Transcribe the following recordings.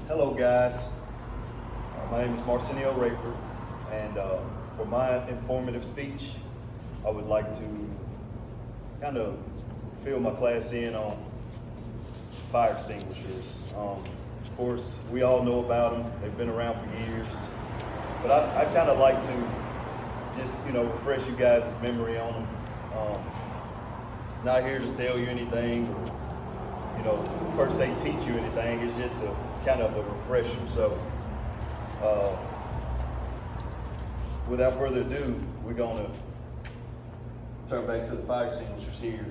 Hello guys, my name is Marcinio Rayford, and for my informative speech, I would like to kind of fill my class in on fire extinguishers. Of course, we all know about them, they've been around for years, but I kind of like to just, refresh you guys' memory on them. Not here to sell you anything or, per se teach you anything. It's just a kind of a refresher. So without further ado, we're gonna turn back to the fire extinguishers here.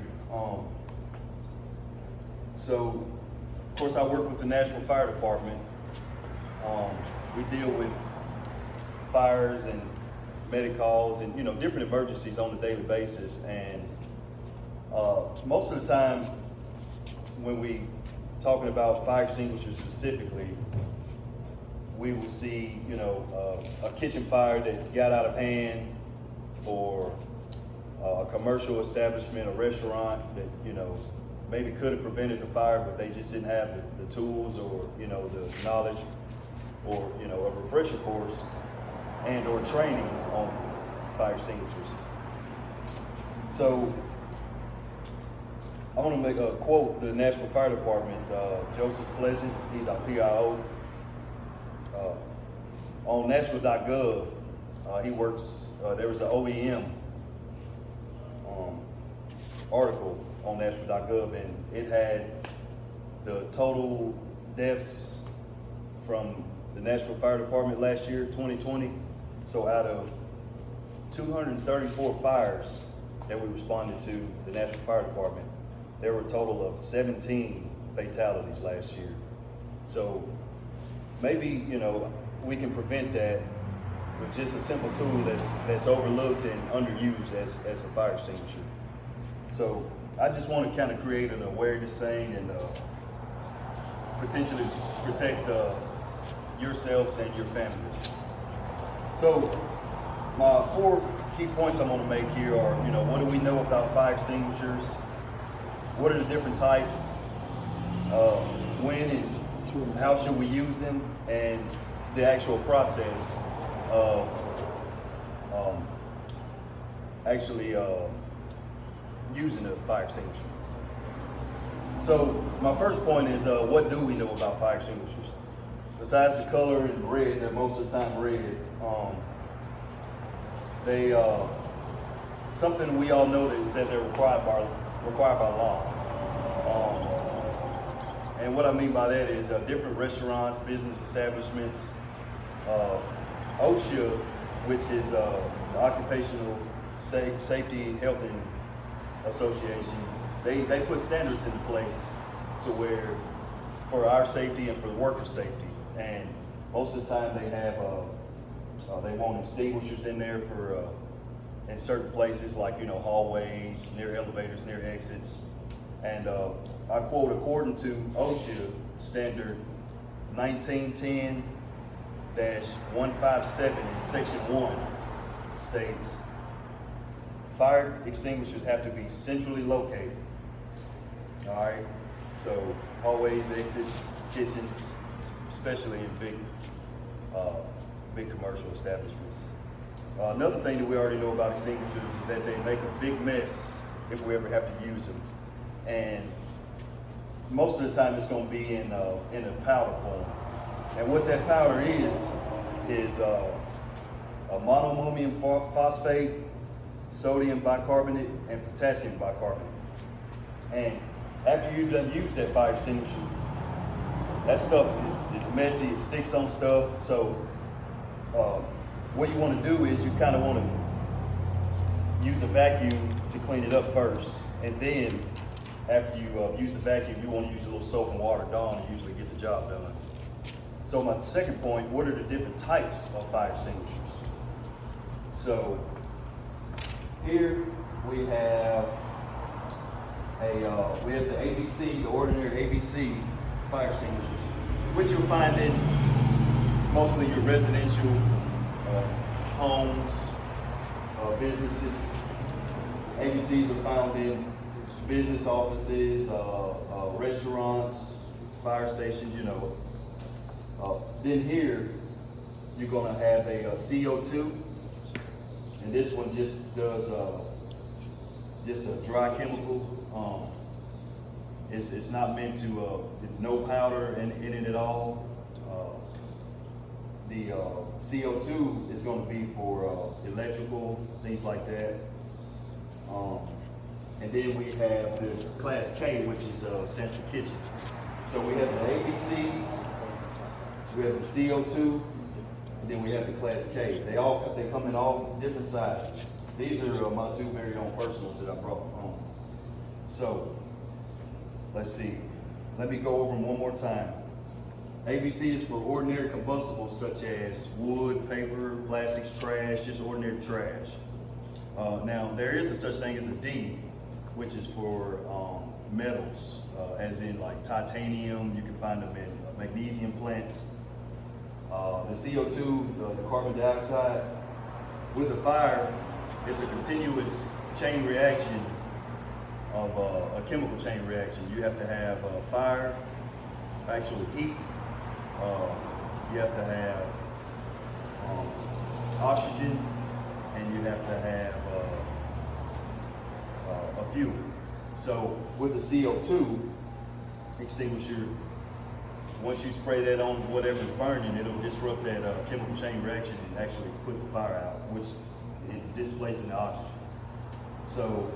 So of course I work with the Nashville Fire Department. We deal with fires and medic calls and different emergencies on a daily basis, and most of the time when we talking about fire extinguishers specifically, we will see a kitchen fire that got out of hand, or a commercial establishment, a restaurant that maybe could have prevented the fire, but they just didn't have the tools or the knowledge, or a refresher course and or training on fire extinguishers. So I want to make a quote the Nashville Fire Department. Joseph Pleasant, he's our PIO. On Nashville.gov, he works, there was an OEM article on Nashville.gov, and it had the total deaths from the Nashville Fire Department last year, 2020. So out of 234 fires that we responded to, the Nashville Fire Department, there were a total of 17 fatalities last year. So maybe, we can prevent that with just a simple tool that's overlooked and underused as a fire extinguisher. So I just want to kind of create an awareness thing and potentially protect yourselves and your families. So my 4 key points I'm going to make here are, what do we know about fire extinguishers? What are the different types? When and how should we use them? And the actual process of using a fire extinguisher. So my first point is, what do we know about fire extinguishers? Besides the color in red, they're most of the time red. They something we all know is that they're required by law. And what I mean by that is different restaurants, business establishments, OSHA, which is the Occupational Safety Health and Association, they put standards into place to where for our safety and for the worker safety. And most of the time they have they want extinguishers in there for in certain places like hallways, near elevators, near exits. And I quote, according to OSHA standard 1910-157 in section 1 states, fire extinguishers have to be centrally located. All right, so hallways, exits, kitchens, especially in big commercial establishments. Another thing that we already know about extinguishers is that they make a big mess if we ever have to use them. And most of the time it's going to be in a powder form. And what that powder is a monoammonium phosphate, sodium bicarbonate, and potassium bicarbonate. And after you've done use that fire extinguisher, that stuff is messy, it sticks on stuff. So what you want to do is you kind of want to use a vacuum to clean it up first, and then after you use the vacuum, you want to use a little soap and water Dawn to usually get the job done. So my second point, what are the different types of fire extinguishers? So here we have the ABC, the ordinary ABC fire extinguishers, which you'll find in mostly your residential homes, businesses. ABCs are found in business offices, restaurants, fire stations, Then here, you're gonna have a CO2, and this one just does just a dry chemical. It's not meant to, no powder in it at all. The CO2 is going to be for electrical, things like that. And then we have the Class K, which is stands for kitchen. So we have the ABCs, we have the CO2, and then we have the Class K. They come in all different sizes. These are my two very own personals that I brought from home. So let's see. Let me go over them one more time. ABC is for ordinary combustibles such as wood, paper, plastics, trash, just ordinary trash. Now, there is a such thing as a D, which is for metals, as in like titanium. You can find them in magnesium plants. The CO2, the carbon dioxide, with the fire, it's a continuous chain reaction of a chemical chain reaction. You have to have fire, actually heat. You have to have oxygen, and you have to have a fuel. So with the CO2 extinguisher, once you spray that on whatever's burning, it'll disrupt that chemical chain reaction and actually put the fire out, which is displacing the oxygen. So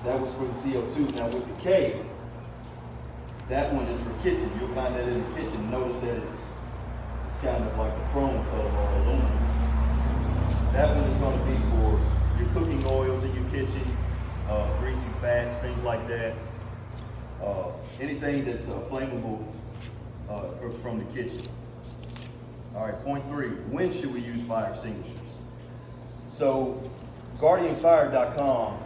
that was for the CO2. Now with the K, that one is for kitchen. You'll find that in the kitchen. Notice that it's kind of like a chrome color or aluminum. That one is going to be for your cooking oils in your kitchen, greasy fats, things like that. Anything that's flammable from the kitchen. All right, point 3, when should we use fire extinguishers? So, GuardianFire.com,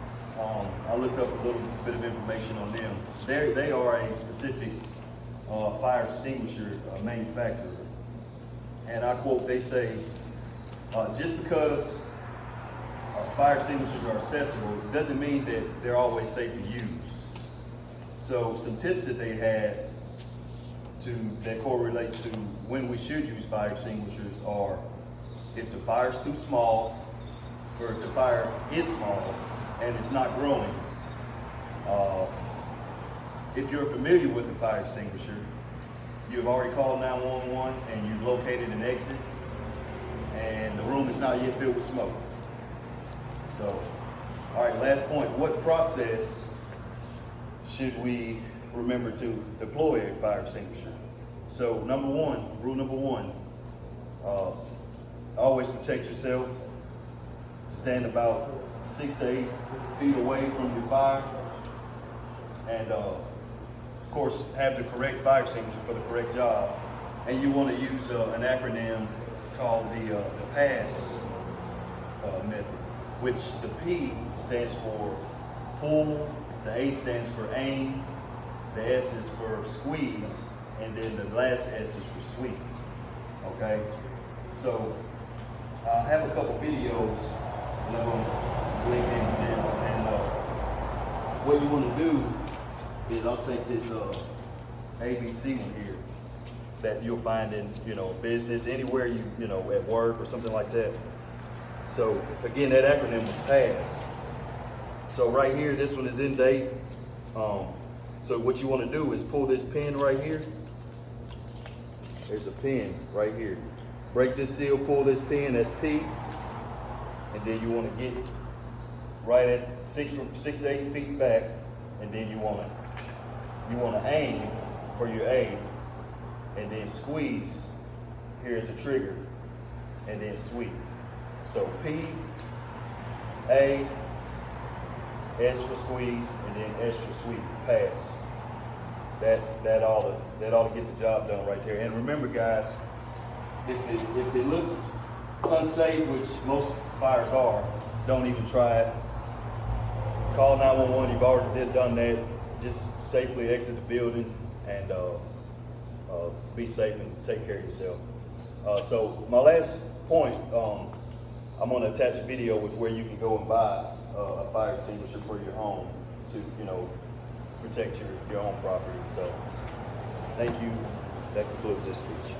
I looked up a little bit of information on them. They are a specific fire extinguisher manufacturer. And I quote, they say, just because fire extinguishers are accessible doesn't mean that they're always safe to use. So some tips that they had that correlates to when we should use fire extinguishers are if the fire is too small, or if the fire is small and it's not growing. If you're familiar with a fire extinguisher, you've already called 911 and you've located an exit, and the room is not yet filled with smoke. So, all right, last point. What process should we remember to deploy a fire extinguisher? So, rule number one, always protect yourself. Stand about 6 to 8 feet away from your fire, and of course, have the correct fire extinguisher for the correct job. And you want to use an acronym called the PASS method, which the P stands for pull, the A stands for aim, the S is for squeeze, and then the last S is for sweep. Okay? So I have a couple videos, and I'm going to link into this. And what you want to do is I'll take this ABC one here that you'll find in business, anywhere at work or something like that. So again, that acronym was PASS. So right here, this one is in date. So what you want to do is pull this pin right here. There's a pin right here. Break this seal, pull this pin, that's P. And then you want to get right at 6 to 8 feet back, and then you want to aim for your A, and then squeeze here at the trigger, and then sweep. So P, A, S for squeeze, and then S for sweep, pass. That ought to get the job done right there. And remember, guys, if it looks unsafe, which most fires are, don't even try it. Call 911. You've already done that. Just safely exit the building and be safe and take care of yourself. So my last point, I'm going to attach a video with where you can go and buy a fire extinguisher for your home to protect your own property. So thank you That concludes this speech.